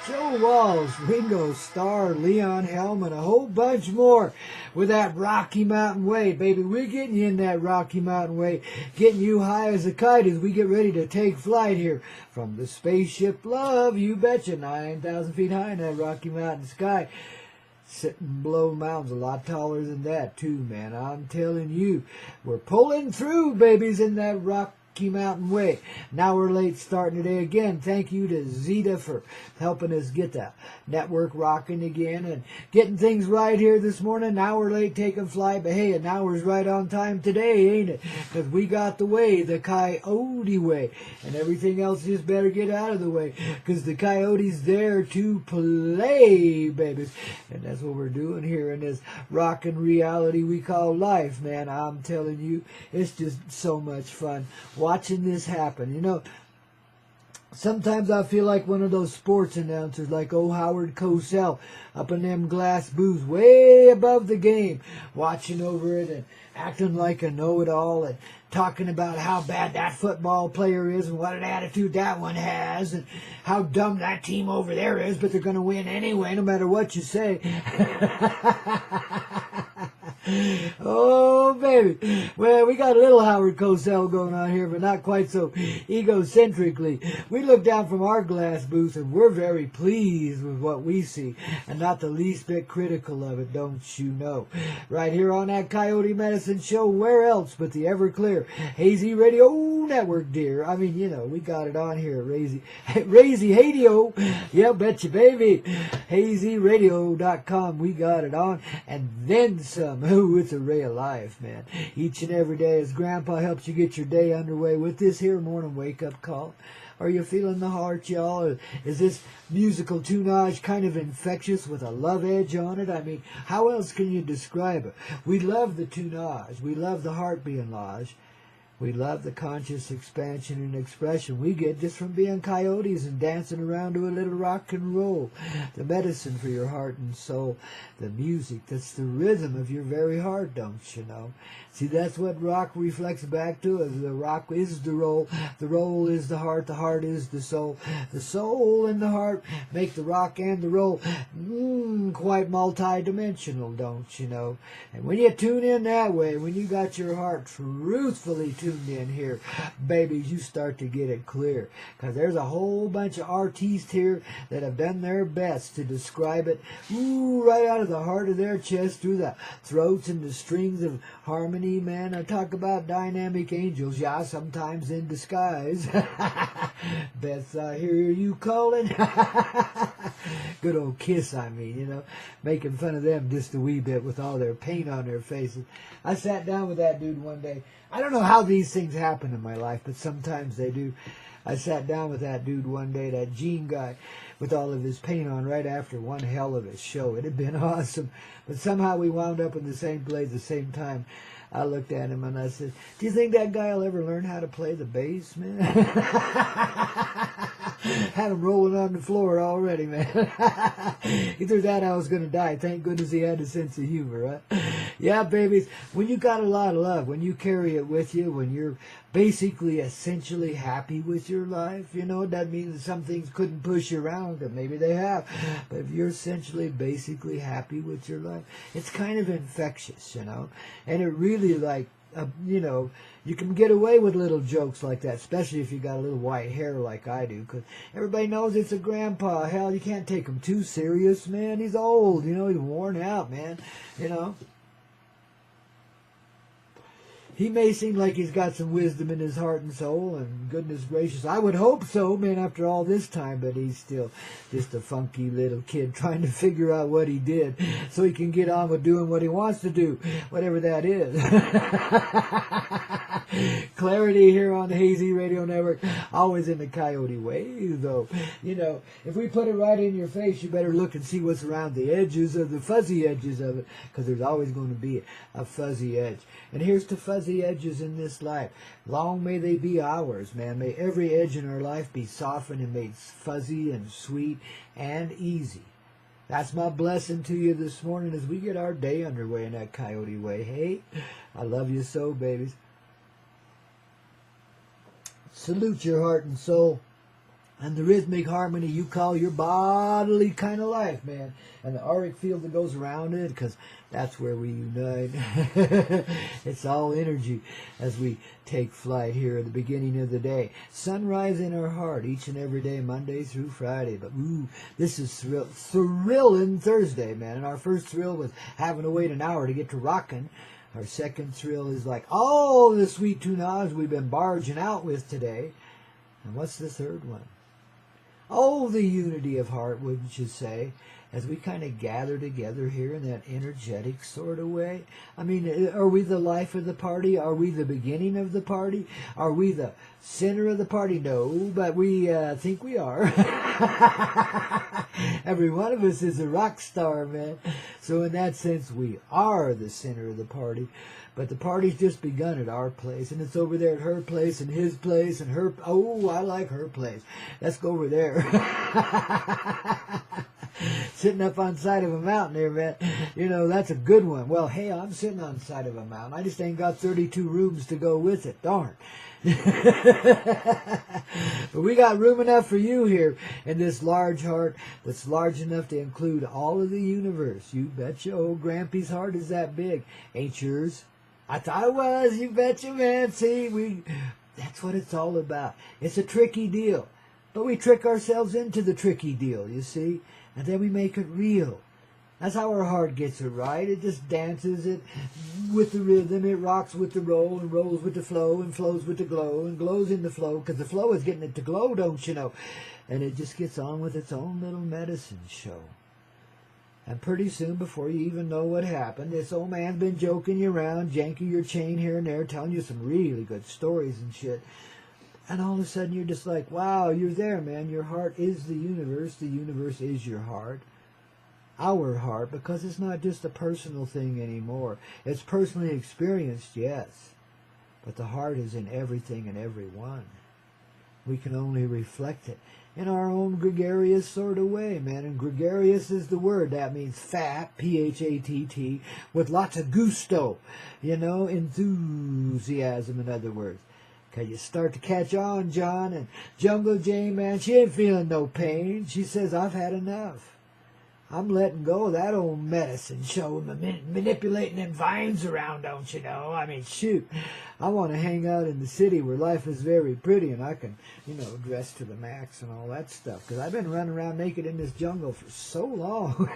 Joe Walsh, Ringo Starr, Leon Helm, and a whole bunch more with that Rocky Mountain Way. Baby, we're getting you in that Rocky Mountain Way, getting you high as a kite as we get ready to take flight here from the spaceship Love. You betcha, 9,000 feet high in that Rocky Mountain sky. Sitting below mountains a lot taller than that, too, man. I'm telling you, we're pulling through, babies, in that Rocky Mountain Way. Now we're late starting today again. Thank you to Zeta for helping us get the network rocking again and getting things right here this morning. Now we're late taking flight, but hey, an hour's right on time today, ain't it? Because we got the way, the Coyote way, and everything else just better get out of the way because the Coyote's there to play, babies. And that's what we're doing here in this rockin' reality we call life, man. I'm telling you, it's just so much fun watching this happen. You know, sometimes I feel like one of those sports announcers like Howard Cosell up in them glass booths way above the game, watching over it and acting like a know-it-all and talking about how bad that football player is and what an attitude that one has and how dumb that team over there is, but they're going to win anyway, no matter what you say. Oh, baby. Well, we got a little Howard Cosell going on here, but not quite so egocentrically. We look down from our glass booth, and we're very pleased with what we see, and not the least bit critical of it, don't you know? Right here on that Coyote Medicine Show, where else but the Everclear Hazy Radio Network, dear. I mean, you know, we got it on here at Razy Radio. Yeah, betcha, baby. HazyRadio.com. We got it on, and then some. Ooh, it's a ray of life, man. Each and every day as Grandpa helps you get your day underway with this here morning wake-up call. Are you feeling the heart, y'all? Or is this musical tunage kind of infectious with a love edge on it? I mean, how else can you describe it? We love the tunage. We love the heart being lodged. We love the conscious expansion and expression we get just from being coyotes and dancing around to a little rock and roll. The medicine for your heart and soul. The music that's the rhythm of your very heart, don't you know? See, that's what rock reflects back to us. The rock is the roll is the heart is the soul and the heart make the rock and the roll quite multi-dimensional, don't you know? And when you tune in that way, when you got your heart truthfully tuned in here, babies, you start to get it clear. Because there's a whole bunch of artists here that have done their best to describe it right out of the heart of their chest through the throats and the strings of harmony, man. I talk about dynamic angels, yeah, sometimes in disguise. Beth, I hear you calling. Good old Kiss, I mean, you know, making fun of them just a wee bit with all their paint on their faces. I sat down with that dude one day. I don't know how these things happen in my life, but sometimes they do. I sat down with that dude one day, that Gene guy, with all of his paint on right after one hell of a show. It had been awesome, but somehow we wound up in the same place at the same time. I looked at him and I said, do you think that guy will ever learn how to play the bass, man? Had him rolling on the floor already, man. Either that I was going to die. Thank goodness he had a sense of humor, right? Yeah, babies, when you got a lot of love, when you carry it with you, when you're basically essentially happy with your life, you know, that means some things couldn't push you around, but maybe they have. But if you're essentially basically happy with your life, it's kind of infectious, you know, and it really you know, you can get away with little jokes like that, especially if you got a little white hair like I do, because everybody knows it's a grandpa. Hell, you can't take him too serious, man. He's old, you know, he's worn out, man, you know. He may seem like he's got some wisdom in his heart and soul, and goodness gracious, I would hope so, man, after all this time, but he's still just a funky little kid trying to figure out what he did so he can get on with doing what he wants to do, whatever that is. Clarity here on the Hazy Radio Network, always in the Coyote way, though. You know, if we put it right in your face, you better look and see what's around the edges of the fuzzy edges of it, because there's always going to be a fuzzy edge. And here's to fuzzy edges in this life. Long may they be ours, man. May every edge in our life be softened and made fuzzy and sweet and easy. That's my blessing to you this morning as we get our day underway in that Coyote way. Hey, I love you so, babies. Salute your heart and soul. and the rhythmic harmony you call your bodily kind of life, man, and the auric field that goes around it, because that's where we unite. It's all energy as we take flight here at the beginning of the day. Sunrise in our heart each and every day, Monday through Friday. But this is thrilling Thursday, man. And our first thrill was having to wait an hour to get to rockin'. Our second thrill is like all the sweet tunas we've been barging out with today. And what's the third one? Oh, the unity of heart, wouldn't you say? As we kind of gather together here in that energetic sort of way. I mean, are we the life of the party? Are we the beginning of the party? Are we the center of the party? No, but we think we are. Every one of us is a rock star, man. So in that sense, we are the center of the party. But the party's just begun at our place, and it's over there at her place and his place and her. Oh, I like her place. Let's go over there. Sitting up on the side of a mountain there, man. You know, that's a good one. Well, hey, I'm sitting on the side of a mountain. I just ain't got 32 rooms to go with it. Darn. But we got room enough for you here in this large heart that's large enough to include all of the universe. You betcha old Grampy's heart is that big. Ain't yours? I thought it was. You betcha, man. See, that's what it's all about. It's a tricky deal. But we trick ourselves into the tricky deal, you see? And then we make it real. That's how our heart gets it right. It just dances it with the rhythm. It rocks with the roll and rolls with the flow and flows with the glow and glows in the flow, because the flow is getting it to glow, don't you know? And it just gets on with its own little medicine show. And pretty soon, before you even know what happened, this old man's been joking you around, janking your chain here and there, telling you some really good stories and shit. And all of a sudden you're just like, wow, you're there, man. Your heart is the universe. The universe is your heart. Our heart, because it's not just a personal thing anymore. It's personally experienced, yes. But the heart is in everything and everyone. We can only reflect it in our own gregarious sort of way, man. And gregarious is the word. That means fat, P-H-A-T-T, with lots of gusto. You know, enthusiasm, in other words. Okay, you start to catch on, John, and Jungle Jane, man, she ain't feeling no pain. She says, I've had enough. I'm letting go of that old medicine show, manipulating them vines around, don't you know? I mean, shoot, I want to hang out in the city where life is very pretty and I can, you know, dress to the max and all that stuff. Because I've been running around naked in this jungle for so long.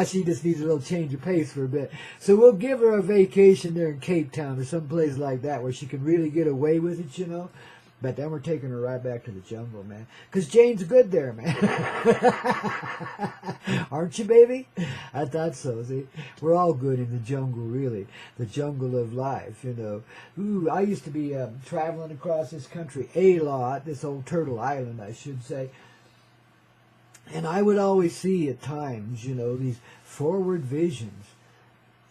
She just needs a little change of pace for a bit. So we'll give her a vacation there in Cape Town or someplace like that where she can really get away with it, you know. But then we're taking her right back to the jungle, man. Because Jane's good there, man. Aren't you, baby? I thought so, see. We're all good in the jungle, really. The jungle of life, you know. Ooh, I used to be traveling across this country a lot, this old Turtle Island, I should say. And I would always see at times, you know, these forward visions.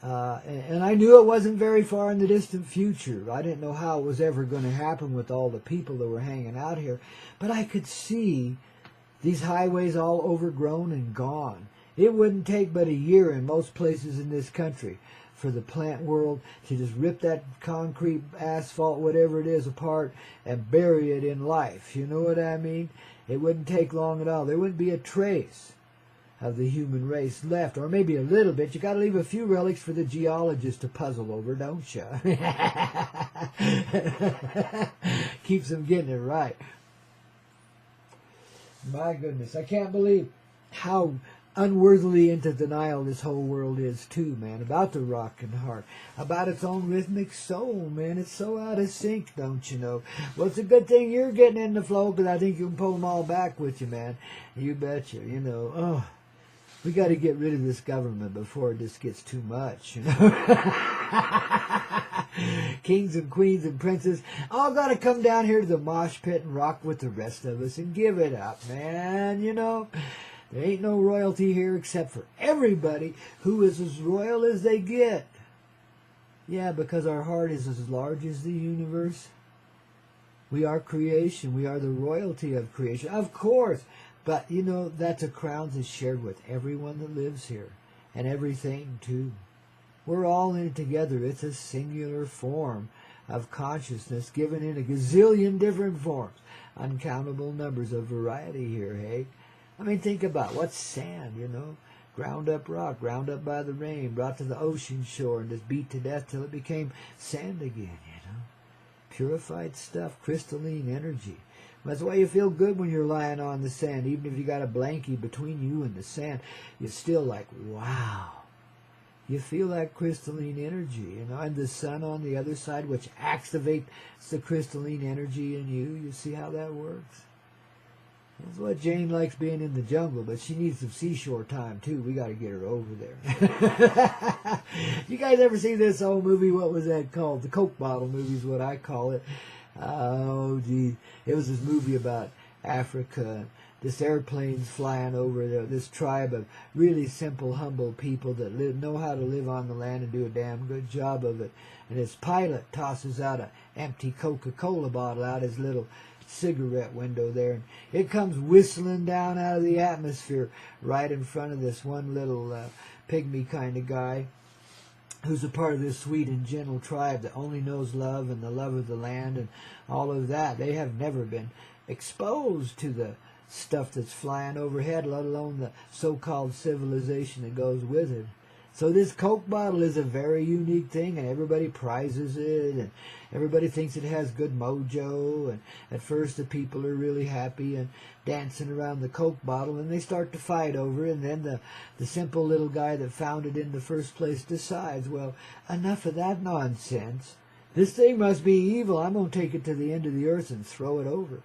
And I knew it wasn't very far in the distant future. I didn't know how it was ever going to happen with all the people that were hanging out here. But I could see these highways all overgrown and gone. It wouldn't take but a year in most places in this country for the plant world to just rip that concrete, asphalt, whatever it is, apart and bury it in life. You know what I mean? It wouldn't take long at all. There wouldn't be a trace of the human race left, or maybe a little bit. You got to leave a few relics for the geologists to puzzle over, don't you? Keeps them getting it right. My goodness, I can't believe how unworthily into denial this whole world is too, man, about the rockin' heart, about its own rhythmic soul, man. It's so out of sync, don't you know? Well, it's a good thing you're getting in the flow, because I think you can pull them all back with you, man. You betcha, you know. Oh, we got to get rid of this government before it just gets too much, you know. Kings and queens and princes all got to come down here to the mosh pit and rock with the rest of us and give it up, man, you know. There ain't no royalty here except for everybody who is as royal as they get. Yeah, because our heart is as large as the universe. We are creation. We are the royalty of creation. Of course. But, you know, that's a crown that's shared with everyone that lives here. And everything, too. We're all in it together. It's a singular form of consciousness given in a gazillion different forms. Uncountable numbers of variety here, hey? I mean, think about what's sand, you know? Ground up rock, ground up by the rain, brought to the ocean shore and just beat to death till it became sand again, you know? Purified stuff, crystalline energy. That's why you feel good when you're lying on the sand. Even if you got a blankie between you and the sand, you're still like, wow. You feel that crystalline energy, you know, and the sun on the other side, which activates the crystalline energy in you. You see how that works? That's what Jane likes being in the jungle, but she needs some seashore time, too. We got to get her over there. You guys ever see this old movie? What was that called? The Coke Bottle movie is what I call it. Oh, gee. It was this movie about Africa. This airplane's flying over there. This tribe of really simple, humble people that know how to live on the land and do a damn good job of it. And this pilot tosses out an empty Coca-Cola bottle out his little cigarette window there. And it comes whistling down out of the atmosphere right in front of this one little pygmy kind of guy who's a part of this sweet and gentle tribe that only knows love and the love of the land and all of that. They have never been exposed to the stuff that's flying overhead, let alone the so-called civilization that goes with it. So this Coke bottle is a very unique thing, and everybody prizes it, and everybody thinks it has good mojo, and at first the people are really happy and dancing around the Coke bottle, and they start to fight over it, and then the simple little guy that found it in the first place decides, well, enough of that nonsense. This thing must be evil. I'm going to take it to the end of the earth and throw it over.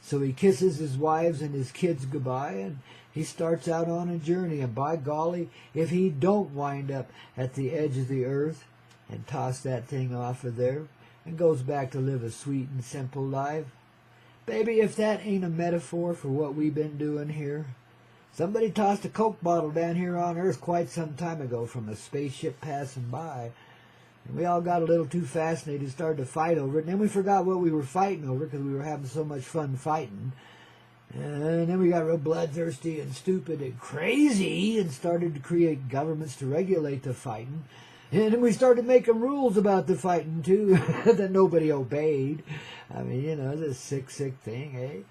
So he kisses his wives and his kids goodbye, and he starts out on a journey. And by golly, if he don't wind up at the edge of the earth and toss that thing off of there and goes back to live a sweet and simple life, baby, if that ain't a metaphor for what we've been doing here. Somebody tossed a Coke bottle down here on Earth quite some time ago from a spaceship passing by. And we all got a little too fascinated and started to fight over it. And then we forgot what we were fighting over because we were having so much fun fighting. And then we got real bloodthirsty and stupid and crazy and started to create governments to regulate the fighting. And then we started making rules about the fighting, too, that nobody obeyed. I mean, you know, it's a sick, sick thing, eh?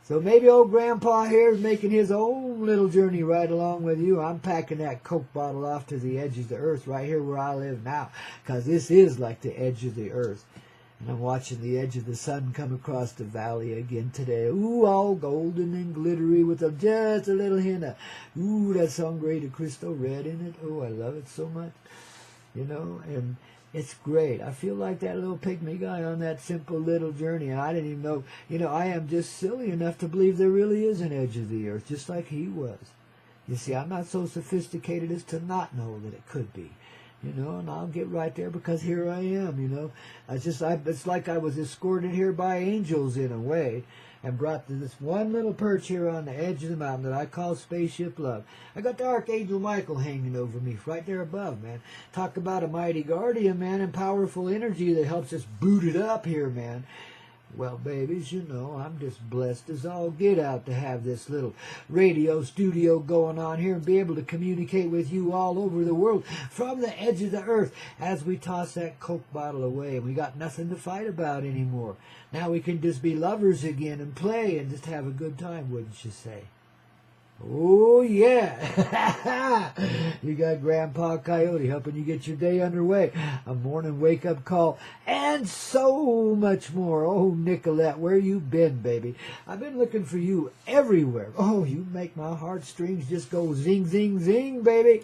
So maybe old Grandpa here is making his own little journey right along with you. I'm packing that Coke bottle off to the edge of the earth right here where I live now, because this is like the edge of the earth. And I'm watching the edge of the sun come across the valley again today. Ooh, all golden and glittery with just a little hint of, ooh, that sangre de Cristo red in it. Oh, I love it so much. You know, and it's great. I feel like that little pygmy guy on that simple little journey. And I didn't even know, you know, I am just silly enough to believe there really is an edge of the earth, just like he was. You see, I'm not so sophisticated as to not know that it could be. You know, and I'll get right there because here I am, you know. It's like I was escorted here by angels in a way and brought to this one little perch here on the edge of the mountain that I call Spaceship Love. I got the Archangel Michael hanging over me right there above, man. Talk about a mighty guardian, man, and powerful energy that helps us boot it up here, man. Well, babies, you know, I'm just blessed as all get out to have this little radio studio going on here and be able to communicate with you all over the world from the edge of the earth as we toss that Coke bottle away and we got nothing to fight about anymore. Now we can just be lovers again and play and just have a good time, wouldn't you say? Oh, yeah. You got Grandpa Coyote helping you get your day underway, a morning wake-up call, and so much more. Oh, Nicolette, where you been, baby? I've been looking for you everywhere. Oh, you make my heartstrings just go zing, zing, zing, baby.